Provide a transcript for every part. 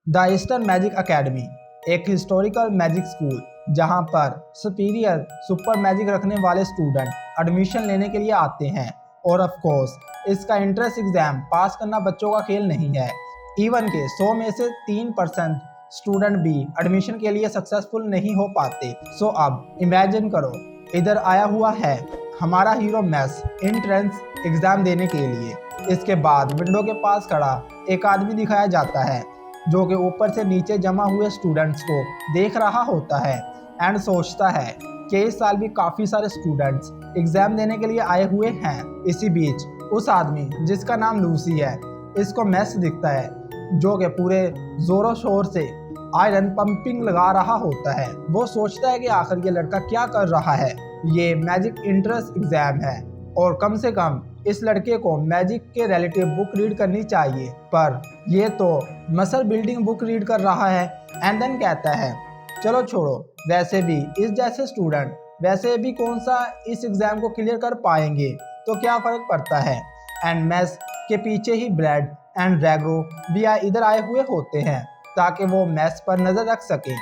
The eastern magic academy एक historical magic school जहां पर सुपीरियर सुपर मैजिक रखने वाले स्टूडेंट एडमिशन लेने के लिए आते हैं। और ऑफ कोर्स इसका एंट्रेंस एग्जाम पास करना बच्चों का खेल नहीं है। इवन के 100 में से 3% स्टूडेंट भी एडमिशन के लिए सक्सेसफुल नहीं हो पाते। सो अब इमेजिन करो, इधर आया हुआ है हमारा हीरो मैस एंट्रेंस एग्जाम देने के लिए। इसके बाद विंडो के पास खड़ा एक आदमी दिखाया जाता है जो कि ऊपर से नीचे जमा हुए स्टूडेंट्स को देख रहा होता है एंड सोचता है कि इस साल भी काफ़ी सारे स्टूडेंट्स एग्ज़ाम देने के लिए आए हुए हैं। इसी बीच उस आदमी जिसका नाम लूसी है, इसको मैस दिखता है जो कि पूरे ज़ोरों शोर से आयरन पंपिंग लगा रहा होता है। वो सोचता है कि आखिर ये लड़का क्या कर रहा है, ये मैजिक एंट्रेंस एग्ज़ाम है और कम से कम इस लड़के को मैजिक के रिलेटिव बुक रीड करनी चाहिए, पर ये तो मसल बिल्डिंग बुक रीड कर रहा है। एंड देन कहता है चलो छोड़ो, वैसे भी इस जैसे स्टूडेंट वैसे भी कौन सा इस एग्ज़ाम को क्लियर कर पाएंगे, तो क्या फ़र्क पड़ता है। एंड मैस के पीछे ही ब्रेड एंड रैग्रो भी इधर आए हुए होते हैं ताकि वो मैस पर नज़र रख सकें।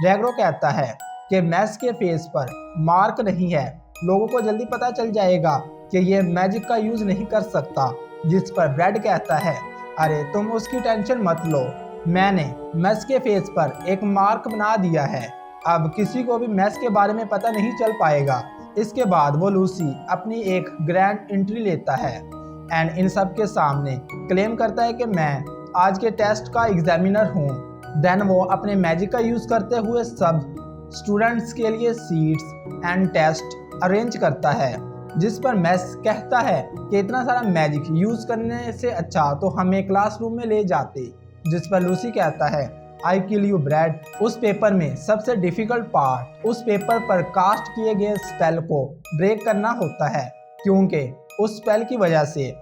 रैग्रो कहता है कि मैस के फेस पर मार्क नहीं है, लोगों को जल्दी पता चल जाएगा कि ये मैजिक का यूज़ नहीं कर सकता। जिस पर ब्रेड कहता है अरे तुम उसकी टेंशन मत लो, मैंने मैस के फेस पर एक मार्क बना दिया है, अब किसी को भी मैस के बारे में पता नहीं चल पाएगा। इसके बाद वो लूसी अपनी एक ग्रैंड एंट्री लेता है एंड इन सब के सामने क्लेम करता है कि मैं आज के टेस्ट का एग्जामिनर हूँ। देन वो अपने मैजिक का यूज़ करते हुए सब स्टूडेंट्स के लिए सीट्स एंड टेस्ट अरेंज करता है, जिस पर मैस कहता है कि इतना सारा मैजिक यूज़ करने से अच्छा तो हमें क्लासरूम में ले जाते। जिस पर लूसी कहता है आई किल यू ब्रेड। उस पेपर में सबसे डिफ़िकल्ट पार्ट उस पेपर पर कास्ट किए गए स्पेल को ब्रेक करना होता है, क्योंकि उस स्पेल की वजह से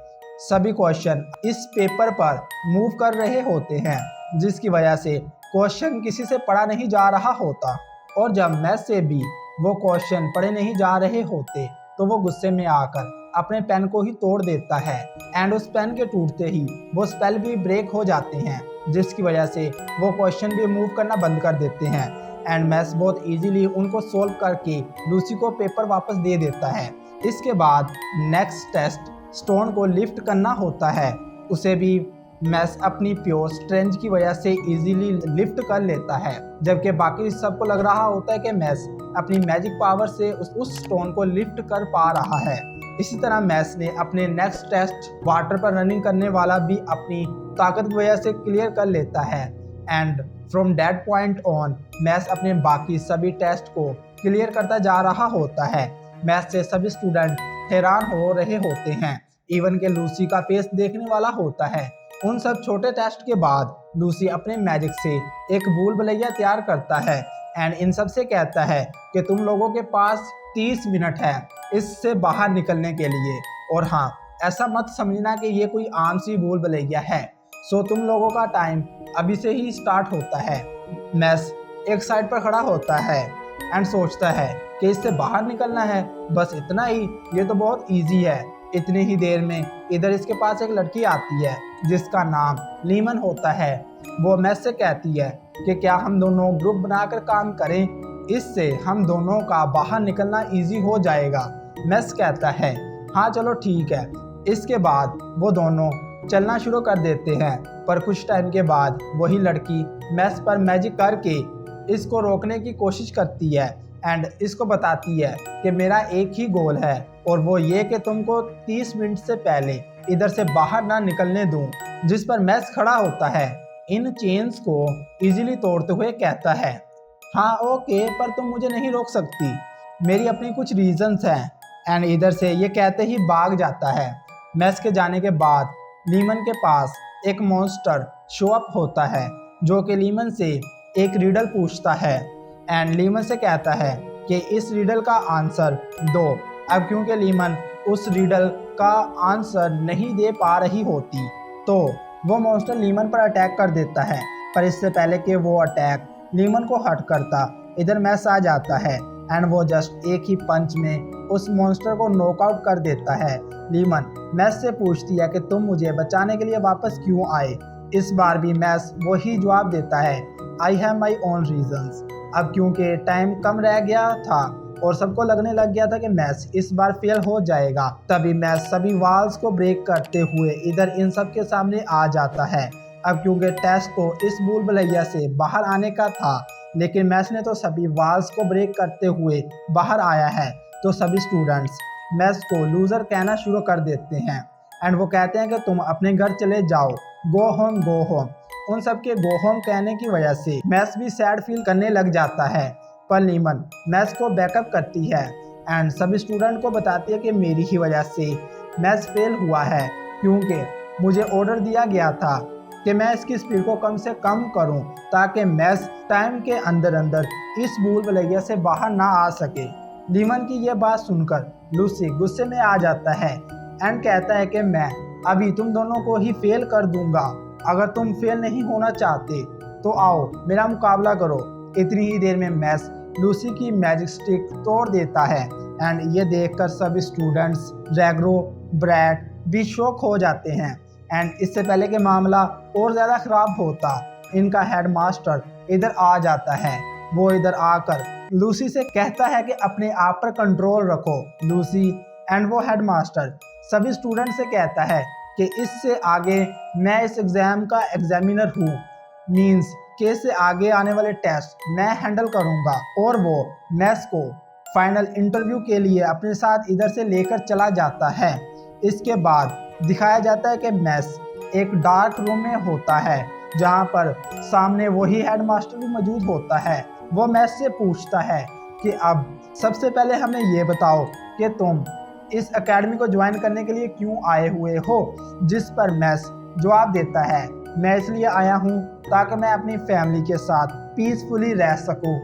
सभी क्वेश्चन इस पेपर पर मूव कर रहे होते हैं, जिसकी वजह से क्वेश्चन किसी से पढ़ा नहीं जा रहा होता। और जब मैस से भी वो क्वेश्चन पढ़े नहीं जा रहे होते तो वो गुस्से में आकर अपने पेन को ही तोड़ देता है एंड उस पेन के टूटते ही वो स्पेल भी ब्रेक हो जाते हैं, जिसकी वजह से वो क्वेश्चन भी मूव करना बंद कर देते हैं। एंड मैस बहुत इजीली उनको सोल्व करके लूसी को पेपर वापस दे देता है। इसके बाद नेक्स्ट टेस्ट स्टोन को लिफ्ट करना होता है, उसे भी मैस अपनी प्योर स्ट्रेंथ की वजह से इजीली लिफ्ट कर लेता है, जबकि बाकी सबको लग रहा होता है कि मैस अपनी मैजिक पावर से उस स्टोन को लिफ्ट कर पा रहा है। इसी तरह मैस ने अपने नेक्स्ट टेस्ट वाटर पर रनिंग करने वाला भी अपनी ताकत की वजह से क्लियर कर लेता है। And from that point on मैस अपने बाकी सभी टेस्ट को क्लियर करता जा रहा होता है। मैस से सभी स्टूडेंट हैरान हो रहे होते हैं, इवन के लूसी का फेस देखने वाला होता है। उन सब छोटे टेस्ट के बाद लूसी अपने मैजिक से एक भूल भुलैया तैयार करता है एंड इन सब से कहता है कि तुम लोगों के पास 30 मिनट है इससे बाहर निकलने के लिए। और हाँ, ऐसा मत समझना कि ये कोई आम सी भूल भुलैया है। सो तुम लोगों का टाइम अभी से ही स्टार्ट होता है। मैस एक साइड पर खड़ा होता है एंड सोचता है कि इससे बाहर निकलना है, बस इतना ही, ये तो बहुत ईजी है। इतनी ही देर में इधर इसके पास एक लड़की आती है जिसका नाम लीमन होता है। वो मैस से कहती है कि क्या हम दोनों ग्रुप बनाकर काम करें, इससे हम दोनों का बाहर निकलना इजी हो जाएगा। मैस कहता है हाँ चलो ठीक है। इसके बाद वो दोनों चलना शुरू कर देते हैं, पर कुछ टाइम के बाद वही लड़की मैस पर मैजिक करके इसको रोकने की कोशिश करती है एंड इसको बताती है कि मेरा एक ही गोल है और वो ये कि तुमको 30 मिनट से पहले इधर से बाहर ना निकलने दूं। जिस पर मैस खड़ा होता है इन चेन्स को इजीली तोड़ते हुए कहता है हाँ ओके, पर तुम मुझे नहीं रोक सकती, मेरी अपनी कुछ रीजंस हैं। एंड इधर से ये कहते ही भाग जाता है। मैस के जाने के बाद लीमन के पास एक मॉन्स्टर शो अप होता है जो कि लीमन से एक रिडल पूछता है एंड लीमन से कहता है कि इस रिडल का आंसर दो। अब क्योंकि लीमन उस रिडल का आंसर नहीं दे पा रही होती तो वो मॉन्स्टर लीमन पर अटैक कर देता है, पर इससे पहले कि वो अटैक लीमन को हर्ट करता इधर मैस आ जाता है एंड वो जस्ट एक ही पंच में उस मॉन्स्टर को नॉकआउट कर देता है। लीमन मैस से पूछती है कि तुम मुझे बचाने के लिए वापस क्यों आए। इस बार भी मैस वही जवाब देता है, I have my own reasons. अब क्योंकि टाइम कम रह गया था और सबको लगने लग गया था कि मैस इस बार फेल हो जाएगा, तभी मैस सभी वॉल्स को ब्रेक करते हुए इधर इन सब के सामने आ जाता है। अब क्योंकि टेस्ट तो इस भूल भुलैया से बाहर आने का था, लेकिन मैस ने तो सभी वॉल्स को ब्रेक करते हुए बाहर आया है, तो सभी स्टूडेंट्स मैस को लूज़र कहना शुरू कर देते हैं एंड वो कहते हैं कि तुम अपने घर चले जाओ, गो होम गो होम। उन सब के गो होम कहने की वजह से मैस भी सैड फील करने लग जाता है, पर नीमन मैथ्स को बैकअप करती है एंड सभी स्टूडेंट को बताती है कि मेरी ही वजह से मैथ्स फेल हुआ है, क्योंकि मुझे ऑर्डर दिया गया था कि मैं इसकी स्पीड को कम से कम करूं ताकि मैथ्स टाइम के अंदर अंदर इस भूल भुलैया से बाहर ना आ सके। नीमन की यह बात सुनकर लूसी गुस्से में आ जाता है एंड कहता है कि मैं अभी तुम दोनों को ही फेल कर दूंगा, अगर तुम फेल नहीं होना चाहते तो आओ मेरा मुकाबला करो। इतनी ही देर में मैस लूसी की मैजिक स्टिक तोड़ देता है एंड ये देखकर सभी स्टूडेंट्स रैग्रो ब्रैड भी शॉक हो जाते हैं एंड इससे पहले कि मामला और ज़्यादा ख़राब होता, इनका हेडमास्टर इधर आ जाता है। वो इधर आकर लूसी से कहता है कि अपने आप पर कंट्रोल रखो लूसी, एंड वो हेडमास्टर सभी स्टूडेंट से कहता है कि इससे आगे मैं इस एग्ज़ाम का एग्जामिनर हूँ, मीन्स के से आगे आने वाले टेस्ट मैं हैंडल करूंगा। और वो मैस को फाइनल इंटरव्यू के लिए अपने साथ इधर से लेकर चला जाता है। इसके बाद दिखाया जाता है कि मैस एक डार्क रूम में होता है जहां पर सामने वही हेडमास्टर भी मौजूद होता है। वो मैस से पूछता है कि अब सबसे पहले हमें ये बताओ कि तुम इस एकेडमी को ज्वाइन करने के लिए क्यों आए हुए हो, जिस पर मैस जवाब देता है, मैं इसलिए आया हूँ ताकि मैं अपनी फैमिली के साथ पीसफुली रह सकूँ।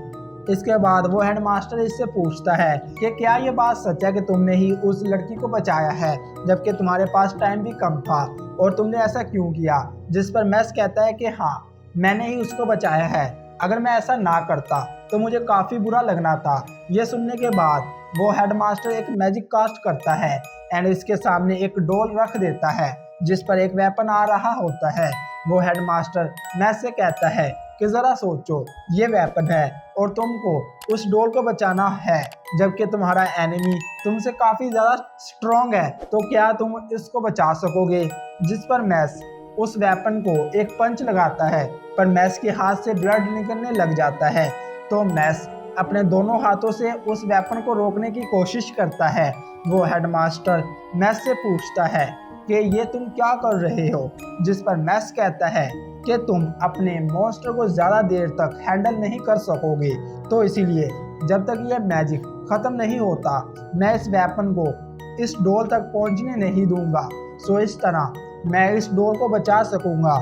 इसके बाद वो हेडमास्टर इससे पूछता है कि क्या ये बात सच है कि तुमने ही उस लड़की को बचाया है जबकि तुम्हारे पास टाइम भी कम था, और तुमने ऐसा क्यों किया, जिस पर मैस कहता है कि हाँ मैंने ही उसको बचाया है, अगर मैं ऐसा ना करता तो मुझे काफ़ी बुरा लगना था। ये सुनने के बाद वो हेडमास्टर एक मैजिक कास्ट करता है एंड इसके सामने एक डोल रख देता है जिस पर एक वेपन आ रहा होता है। वो हेडमास्टर मैस से कहता है कि ज़रा सोचो, ये वेपन है और तुमको उस डोल को बचाना है, जबकि तुम्हारा एनिमी तुमसे काफ़ी ज़्यादा स्ट्रॉन्ग है, तो क्या तुम इसको बचा सकोगे। जिस पर मैस उस वेपन को एक पंच लगाता है, पर मैस के हाथ से ब्लड निकलने लग जाता है, तो मैस अपने दोनों हाथों से उस वेपन को रोकने की कोशिश करता है। वो हेडमास्टर मैस से पूछता है कि ये तुम क्या कर रहे हो, जिस पर मैस कहता है कि तुम अपने मॉन्स्टर को ज़्यादा देर तक हैंडल नहीं कर सकोगे, तो इसीलिए जब तक यह मैजिक ख़त्म नहीं होता मैं इस वेपन को इस डोल तक पहुंचने नहीं दूंगा, सो इस तरह मैं इस डोल को बचा सकूंगा।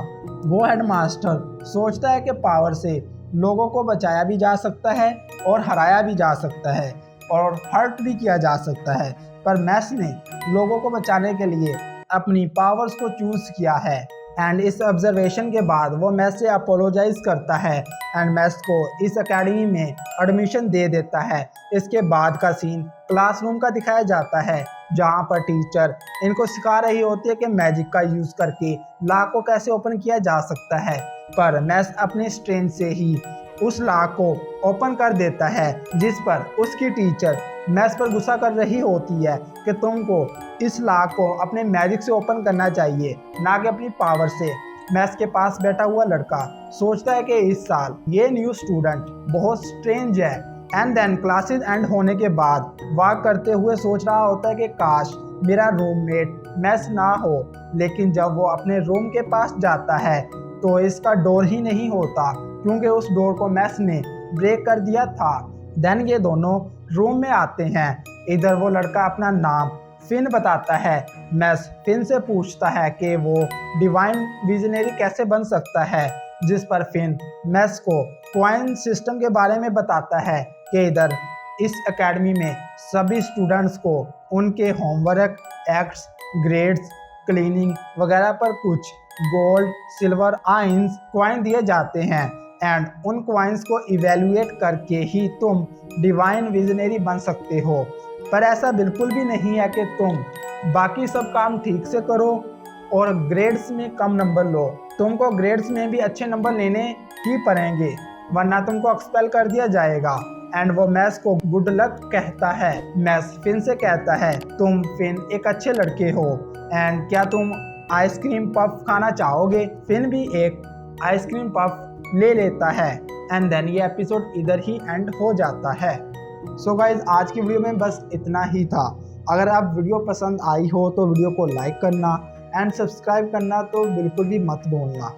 वो हेडमास्टर सोचता है कि पावर से लोगों को बचाया भी जा सकता है और हराया भी जा सकता है और हर्ट भी किया जा सकता है, पर मैस ने लोगों को बचाने के लिए अपनी पावर्स को चूज़ किया है। एंड इस ऑब्जर्वेशन के बाद वो मैस से अपोलोजाइज करता है एंड मैस को इस एकेडमी में एडमिशन दे देता है। इसके बाद का सीन क्लासरूम का दिखाया जाता है जहाँ पर टीचर इनको सिखा रही होती है कि मैजिक का यूज़ करके लॉक को कैसे ओपन किया जा सकता है, पर मैस अपनी स्ट्रेंथ से ही उस लॉक को ओपन कर देता है, जिस पर उसकी टीचर मैस पर गुस्सा कर रही होती है कि तुमको इस लॉक को अपने मैजिक से ओपन करना चाहिए, ना कि अपनी पावर से। मैस के पास बैठा हुआ लड़का सोचता है कि इस साल ये न्यू स्टूडेंट बहुत स्ट्रेंज है। एंड देन क्लासेस एंड होने के बाद वॉक करते हुए सोच रहा होता है कि काश मेरा रूममेट मैस ना हो, लेकिन जब वो अपने रूम के पास जाता है तो इसका डोर ही नहीं होता, क्योंकि उस डोर को मैस ने ब्रेक कर दिया था। देन ये दोनों रूम में आते हैं। इधर वो लड़का अपना नाम फिन बताता है। मैस फिन से पूछता है कि वो डिवाइन विजनरी कैसे बन सकता है, जिस पर फिन मैस को क्वाइन सिस्टम के बारे में बताता है कि इधर इस एकेडमी में सभी स्टूडेंट्स को उनके होमवर्क, एक्ट्स, ग्रेड्स, क्लीनिंग वगैरह पर कुछ गोल्ड, सिल्वर, आइंस क्वाइन दिए जाते हैं एंड उन क्वाइंस को इवेल्युएट करके ही तुम डिवाइन विजनरी बन सकते हो। पर ऐसा बिल्कुल भी नहीं है कि तुम बाकी सब काम ठीक से करो और ग्रेड्स में कम नंबर लो। तुमको ग्रेड्स में भी अच्छे नंबर लेने ही पड़ेंगे वरना तुमको एक्सपेल कर दिया जाएगा। एंड वो मैस को गुड लक कहता है। मैस फिन से कहता है तुम फिन एक अच्छे लड़के हो एंड क्या तुम आइसक्रीम पफ खाना चाहोगे। फिन भी एक आइसक्रीम पफ ले लेता है एंड देन ये एपिसोड इधर ही एंड हो जाता है। सो गाइज आज की वीडियो में बस इतना ही था। अगर आप वीडियो पसंद आई हो तो वीडियो को लाइक करना एंड सब्सक्राइब करना तो बिल्कुल भी मत भूलना।